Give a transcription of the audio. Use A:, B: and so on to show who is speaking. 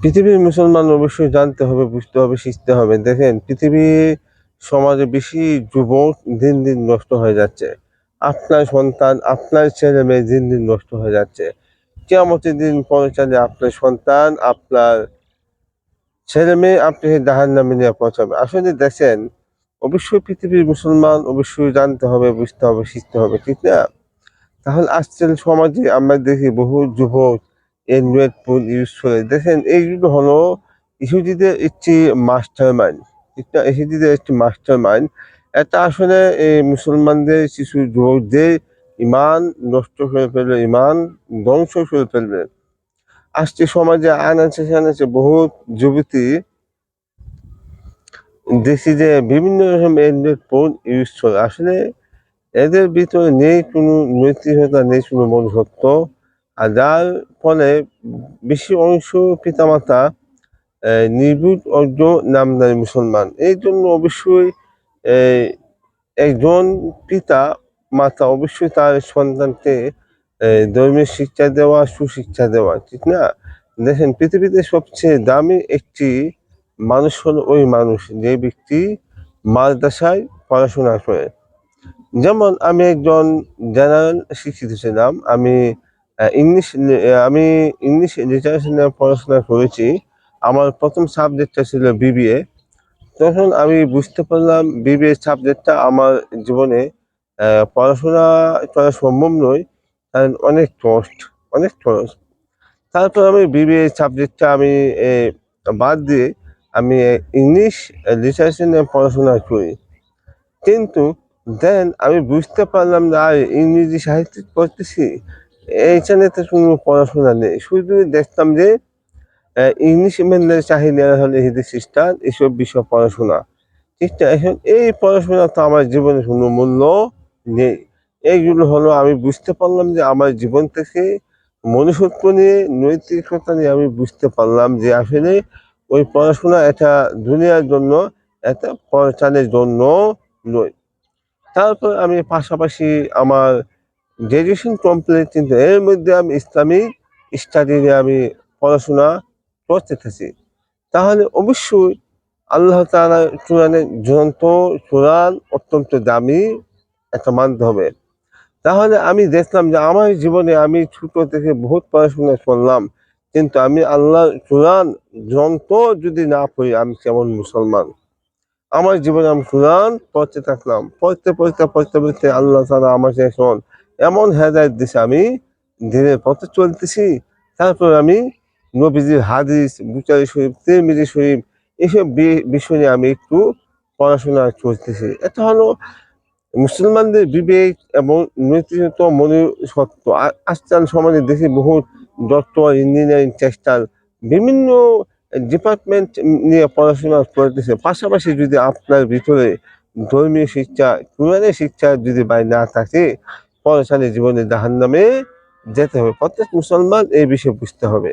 A: পৃথিবীর মুসলমান অবশ্যই জানতে হবে, বুঝতে হবে, শিখতে হবে। দেখেন, পৃথিবীর সমাজে বেশি যুবক দিন দিন নষ্ট হয়ে যাচ্ছে। আপনার সন্তান, আপনার ছেলে মেয়ে দিন দিন নষ্ট হয়ে যাচ্ছে। কিয়ামতের দিন পৌঁছালে আপনার সন্তান, আপনার ছেলে মেয়ে আপনাকে জাহান্নামে নিয়ে পৌঁছাবে। আসলে দেখেন, অবশ্যই পৃথিবীর মুসলমান অবশ্যই জানতে হবে, বুঝতে হবে, শিখতে হবে, ঠিক না? তাহলে আজকাল সমাজে আমরা দেখি বহু যুবক অ্যান্ড্রয়েড ফোন ইউজ করে। দেখেন, এইগুলো হলো ইহুদিদের একটি মাস্টার মাইন্ড, ঠিক না? ইহুদিদের একটি মাস্টার মাইন্ড। এটা আসলে এই মুসলমানদের কিছু যুবকদের ইমান নষ্ট করে ফেলবে, ইমান ধ্বংস করে ফেলবে। আজকে সমাজে আনাচে কানাচে বহুত যুবতী দেখি যে বিভিন্ন রকম অ্যান্ড্রয়েড ফোন ইউজ করে। আসলে এদের ভিতরে নেই কোনো নৈতিকতা, নেই কোনো মনুষ্যত্ব। আর যার ফলে বেশি অংশ পিতামাতা নির্ভুল অর্ধ নামধারী মুসলমান। এই জন্য অবশ্যই এই একজন পিতা মাতা অবশ্যই তার সন্তানকে ধর্মীয় শিক্ষা দেওয়া, সুশিক্ষা দেওয়া, ঠিক না? দেখেন, পৃথিবীতে সবচেয়ে দামি একটি মানুষ হলো ওই মানুষ যে ব্যক্তি মাদ্রাসায় পড়াশোনা করে। যেমন আমি একজন জেনারেল শিক্ষিত ছিলাম। আমি ইংলিশ লিটারেচার নিয়ে পড়াশোনা করেছি। আমার প্রথম সাবজেক্টটা ছিল বিবিএ। তখন আমি বুঝতে পারলাম বিবিএ সাবজেক্টটা আমার জীবনে পড়াশোনা করা সম্ভব নয়। কারণ অনেক কষ্ট, অনেক খরচ। তারপর আমি বিবিএ সাবজেক্টটা আমি বাদ দিয়ে আমি ইংলিশ লিটারেচার নিয়ে পড়াশোনা করি। কিন্তু দেন আমি বুঝতে পারলাম যে আর ইংরেজি সাহিত্য পড়তেছি, এইখানে তো কোনো পড়াশোনা নেই। শুধু দেখতাম যে ইংলিশ মিডিয়ামের চাহিদা হলে হিন্দি খ্রিস্টান এসব বিষয় পড়াশোনা, ঠিক না? এখন এই পড়াশোনা তো আমার জীবনে কোনো মূল্য নেই। এইগুলো হলো আমি বুঝতে পারলাম যে আমার জীবন থেকে মনুষ্যত্ব নিয়ে, নৈতিকতা নিয়ে আমি বুঝতে পারলাম যে আসলে ওই পড়াশোনা এটা দুনিয়ার জন্য, এটা পরচালের জন্য নয়। তারপর আমি পাশাপাশি আমার গ্র্যাজুয়েশন কমপ্লিট, কিন্তু এর মধ্যে আমি ইসলামিক স্টাডি নিয়ে আমি পড়াশোনা করতে থাকি। তাহলে অবশ্যই আল্লাহ তাআলার কোরআনের ঝুলন্ত কোরআন অত্যন্ত দামি, এটা মানতে হবে। তাহলে আমি দেখলাম যে আমার জীবনে আমি ছোট থেকে বহুত পড়াশোনা করলাম, কিন্তু আমি আল্লাহর কোরআন গ্রন্থ যদি না পড়ি আমি কেমন মুসলমান? আমার জীবনে আমি কোরআন পড়তে থাকলাম। পড়তে আল্লাহ তাআলা আমাকে এখন এমন হেদায়েত দিছে, আমি দ্বীনের পথে চলতেছি। তারপর আমি নবীজির হাদিস, বুখারী শরীফ, তিরমিজি শরীফ এসব বিষয় নিয়ে আমি একটু পড়াশোনা করতেছি। এটা হলো মুসলমানদের বিবেক এবং নৈতিকতা, মনুষ্যত্ব। আজকাল সমাজে দেখি বহুত ডক্টর, ইঞ্জিনিয়ারিং, টেক্সটাইল বিভিন্ন ডিপার্টমেন্ট নিয়ে পড়াশোনা করতেছে। পাশাপাশি যদি আপনার ভিতরে ধর্মীয় শিক্ষা, কোরআনের শিক্ষা যদি না থাকে, পরকালে জীবনে জাহান্নামে যেতে হবে। প্রত্যেক মুসলমান এই বিষয়ে বুঝতে হবে।